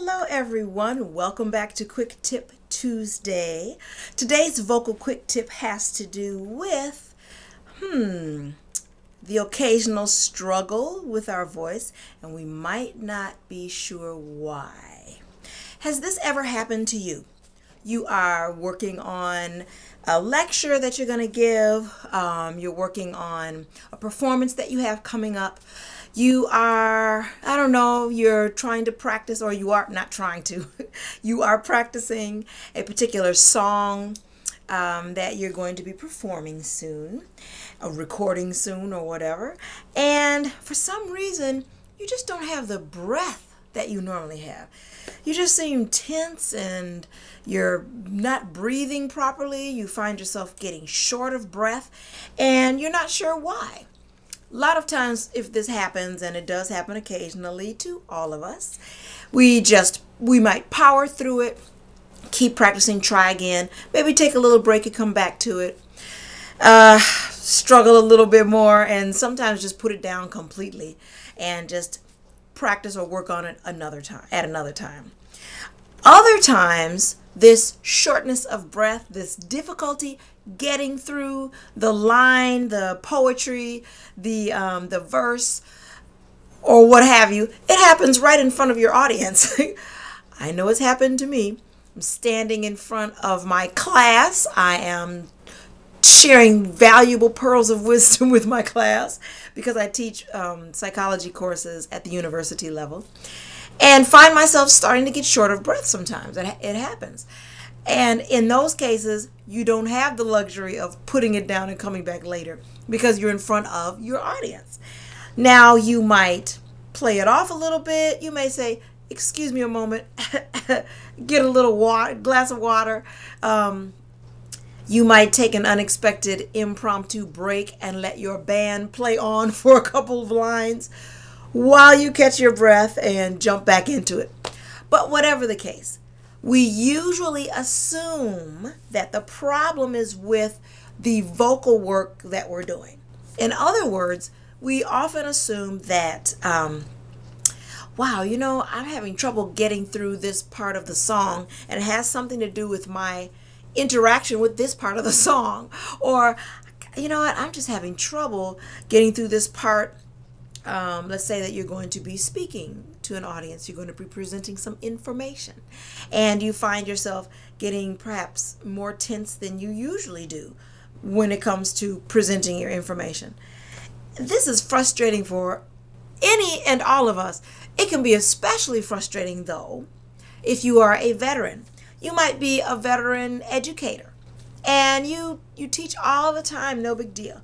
Hello everyone, welcome back to Quick Tip Tuesday. Today's vocal quick tip has to do with the occasional struggle with our voice, and we might not be sure why. Has this ever happened to you? You are working on a lecture that you're going to give, you're working on a performance that you have coming up. You are, you're trying to practice, or you are not trying to, you are practicing a particular song that you're going to be performing soon, a recording soon or whatever. And for some reason, you just don't have the breath that you normally have. You just seem tense and you're not breathing properly. You find yourself getting short of breath and you're not sure why. A lot of times if this happens, and it does happen occasionally to all of us, we might power through it, keep practicing, try again, maybe take a little break and come back to it, struggle a little bit more, and sometimes just put it down completely and just practice or work on it at another time. Other times, this shortness of breath, this difficulty getting through the line, the poetry, the verse, or what have you, it happens right in front of your audience. I know it's happened to me. I'm standing in front of my class. I am sharing valuable pearls of wisdom with my class because I teach psychology courses at the university level, and find myself starting to get short of breath sometimes. It happens. And in those cases, you don't have the luxury of putting it down and coming back later because you're in front of your audience. Now, you might play it off a little bit. You may say, excuse me a moment, get a little glass of water. You might take an unexpected impromptu break and let your band play on for a couple of lines while you catch your breath and jump back into it. But whatever the case, we usually assume that the problem is with the vocal work that we're doing. In other words, we often assume that, wow, I'm having trouble getting through this part of the song, and it has something to do with my interaction with this part of the song. Or, I'm just having trouble getting through this part. Let's say that you're going to be speaking to an audience. You're going to be presenting some information, and you find yourself getting perhaps more tense than you usually do when it comes to presenting your information. This is frustrating for any and all of us. It can be especially frustrating, though, if you are a veteran. You might be a veteran educator, and you teach all the time, no big deal.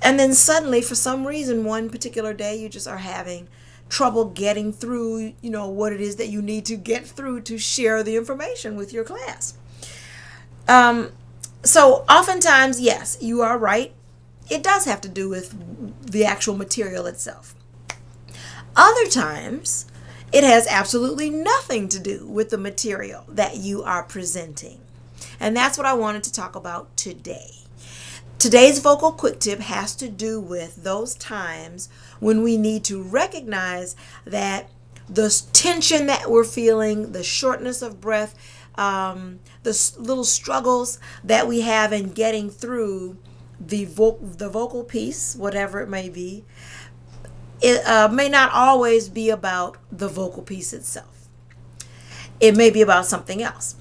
And then suddenly, for some reason, one particular day, you just are having trouble getting through, what it is that you need to get through to share the information with your class. So oftentimes, yes, you are right. It does have to do with the actual material itself. Other times, it has absolutely nothing to do with the material that you are presenting. And that's what I wanted to talk about today. Today's vocal quick tip has to do with those times when we need to recognize that the tension that we're feeling, the shortness of breath, the little struggles that we have in getting through the vocal piece, whatever it may be, it may not always be about the vocal piece itself. It may be about something else.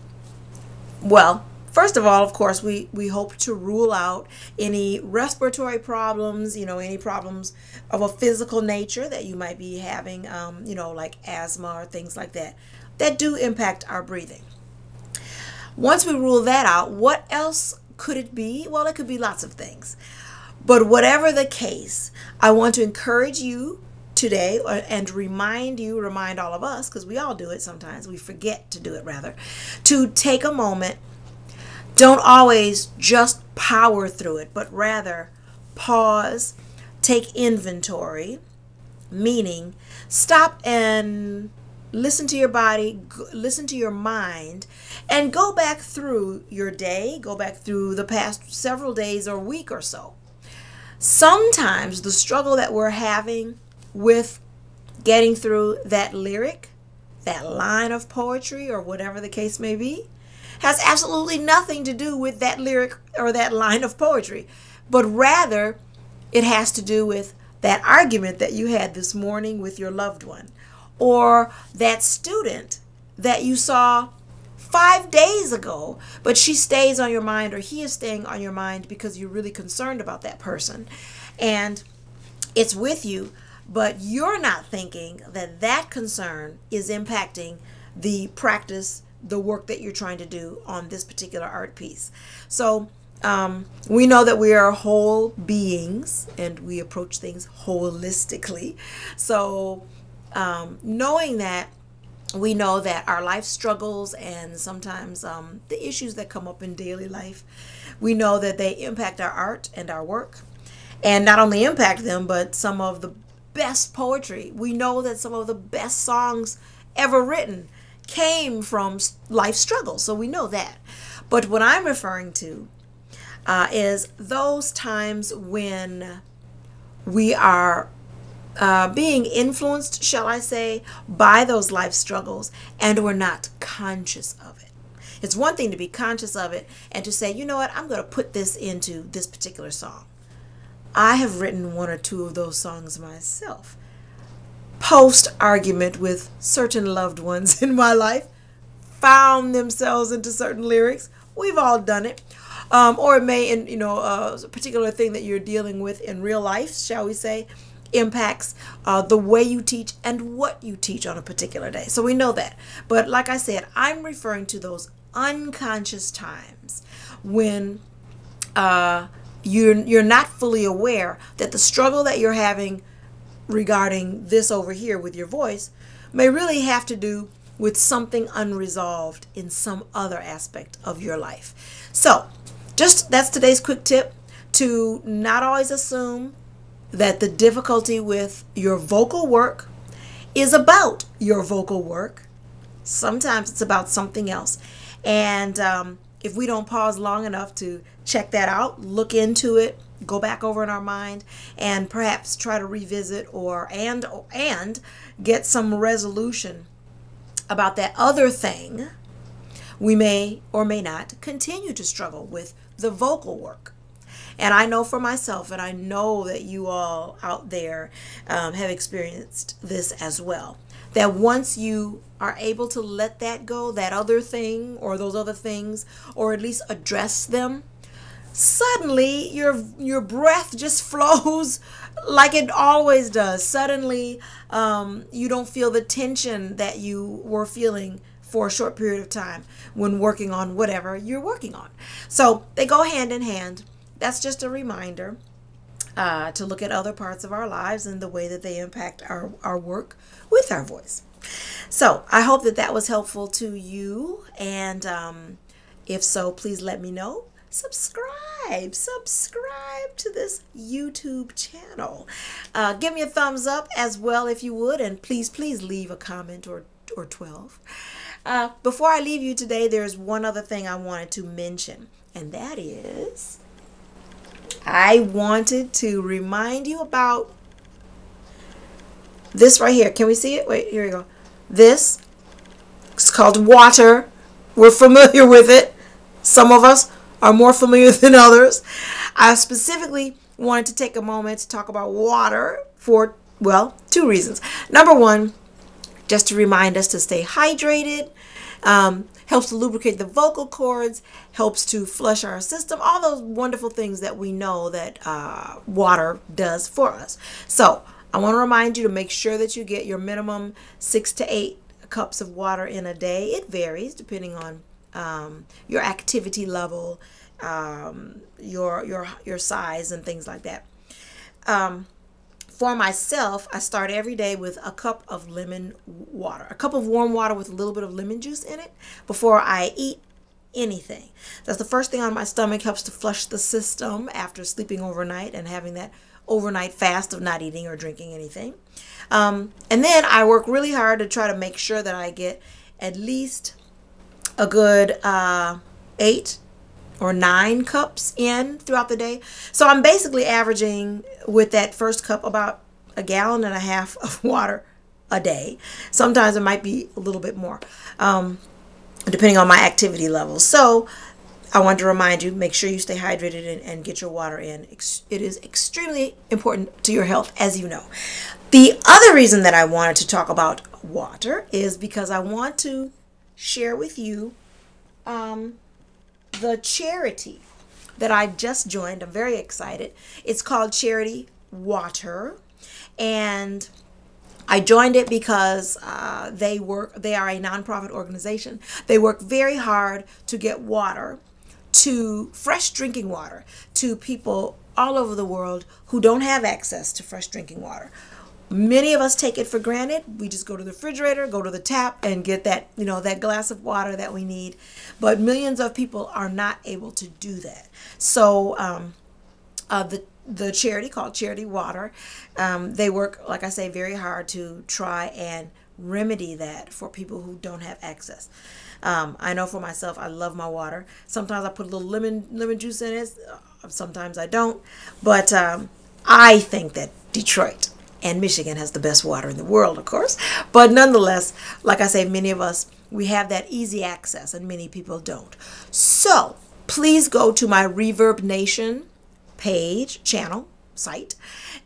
Well, first of all, of course, we hope to rule out any respiratory problems, any problems of a physical nature that you might be having, like asthma or things like that do impact our breathing. Once we rule that out, what else could it be? Well, it could be lots of things. But whatever the case, I want to encourage you today and remind all of us, because we all do it sometimes, we forget to do it rather, to take a moment. Don't always just power through it, but rather pause, take inventory, meaning stop and listen to your body, listen to your mind, and go back through your day, go back through the past several days or week or so. Sometimes the struggle that we're having with getting through that lyric that line of poetry or whatever the case may be has absolutely nothing to do with that lyric or that line of poetry, but rather it has to do with that argument that you had this morning with your loved one, or that student that you saw 5 days ago, but she stays on your mind, or he is staying on your mind because you're really concerned about that person. And it's with you, but you're not thinking that that concern is impacting the practice, the work that you're trying to do on this particular art piece. So we know that we are whole beings and we approach things holistically. So knowing that, we know that our life struggles and sometimes the issues that come up in daily life, we know that they impact our art and our work. And not only impact them, but some of the best poetry. We know that some of the best songs ever written came from life struggles. So we know that. But what I'm referring to is those times when we are being influenced, shall I say, by those life struggles, and we're not conscious of it. It's one thing to be conscious of it and to say, you know what, I'm going to put this into this particular song. I have written one or two of those songs myself. Post-argument with certain loved ones in my life, found themselves into certain lyrics. We've all done it. Or it may, in a particular thing that you're dealing with in real life, shall we say, impacts the way you teach and what you teach on a particular day. So we know that. But like I said, I'm referring to those unconscious times when you're not fully aware that the struggle that you're having regarding this over here with your voice may really have to do with something unresolved in some other aspect of your life. So that's today's quick tip, to not always assume that the difficulty with your vocal work is about your vocal work. Sometimes it's about something else. And if we don't pause long enough to check that out, look into it, go back over in our mind, and perhaps try to revisit and get some resolution about that other thing, we may or may not continue to struggle with the vocal work. And I know for myself, and I know that you all out there have experienced this as well, that once you are able to let that go, that other thing or those other things, or at least address them, suddenly your breath just flows like it always does. Suddenly you don't feel the tension that you were feeling for a short period of time when working on whatever you're working on. So they go hand in hand. That's just a reminder to look at other parts of our lives and the way that they impact our work with our voice. So I hope that was helpful to you. And if so, please let me know. Subscribe to this YouTube channel. Give me a thumbs up as well if you would. And please leave a comment or 12. Before I leave you today, there's one other thing I wanted to mention. And that is, I wanted to remind you about this right here. Can we see it? Wait, here we go. This is called water. We're familiar with it. Some of us are more familiar than others. I specifically wanted to take a moment to talk about water for, well, two reasons. Number one, just to remind us to stay hydrated. Helps to lubricate the vocal cords, helps to flush our system, all those wonderful things that we know that water does for us. So I want to remind you to make sure that you get your minimum 6 to 8 cups of water in a day. It varies depending on your activity level, your size and things like that. For myself, I start every day with a cup of lemon water, a cup of warm water with a little bit of lemon juice in it before I eat anything. That's the first thing on my stomach. Helps to flush the system after sleeping overnight and having that overnight fast of not eating or drinking anything. And then I work really hard to try to make sure that I get at least a good 8 or 9 cups in throughout the day. So I'm basically averaging with that first cup about 1.5 gallons of water a day. Sometimes it might be a little bit more, depending on my activity levels. So I want to remind you, make sure you stay hydrated and get your water in. It is extremely important to your health, as you know. The other reason that I wanted to talk about water is because I want to share with you the charity that I just joined. I'm very excited. It's called Charity Water, and I joined it because they are a nonprofit organization. They work very hard to get water, to fresh drinking water, to people all over the world who don't have access to fresh drinking water. Many of us take it for granted. We just go to the refrigerator, go to the tap, and get that, that glass of water that we need. But millions of people are not able to do that. So the charity called Charity Water, they work, like I say, very hard to try and remedy that for people who don't have access. I know for myself, I love my water. Sometimes I put a little lemon juice in it. Sometimes I don't. But I think that Detroit and Michigan has the best water in the world, of course. But nonetheless, like I say, many of us, we have that easy access, and many people don't. So please go to my Reverb Nation site.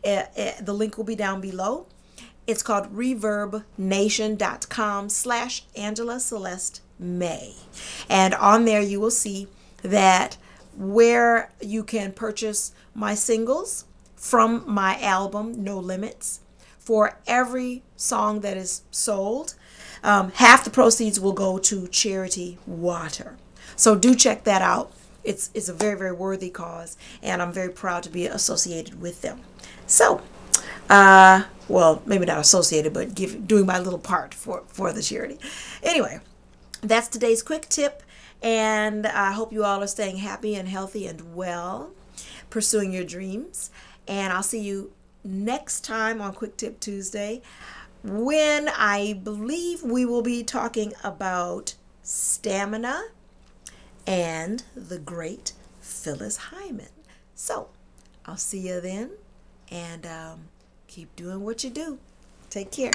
The link will be down below. It's called reverbnation.com/Angela Celeste May. And on there you will see that where you can purchase my singles from my album, No Limits. For every song that is sold, half the proceeds will go to Charity Water. So do check that out. It's a very, very worthy cause, and I'm very proud to be associated with them. So, well, maybe not associated, but doing my little part for the charity. Anyway, that's today's quick tip, and I hope you all are staying happy and healthy and well, pursuing your dreams. And I'll see you next time on Quick Tip Tuesday, when I believe we will be talking about stamina and the great Phyllis Hyman. So I'll see you then, and keep doing what you do. Take care.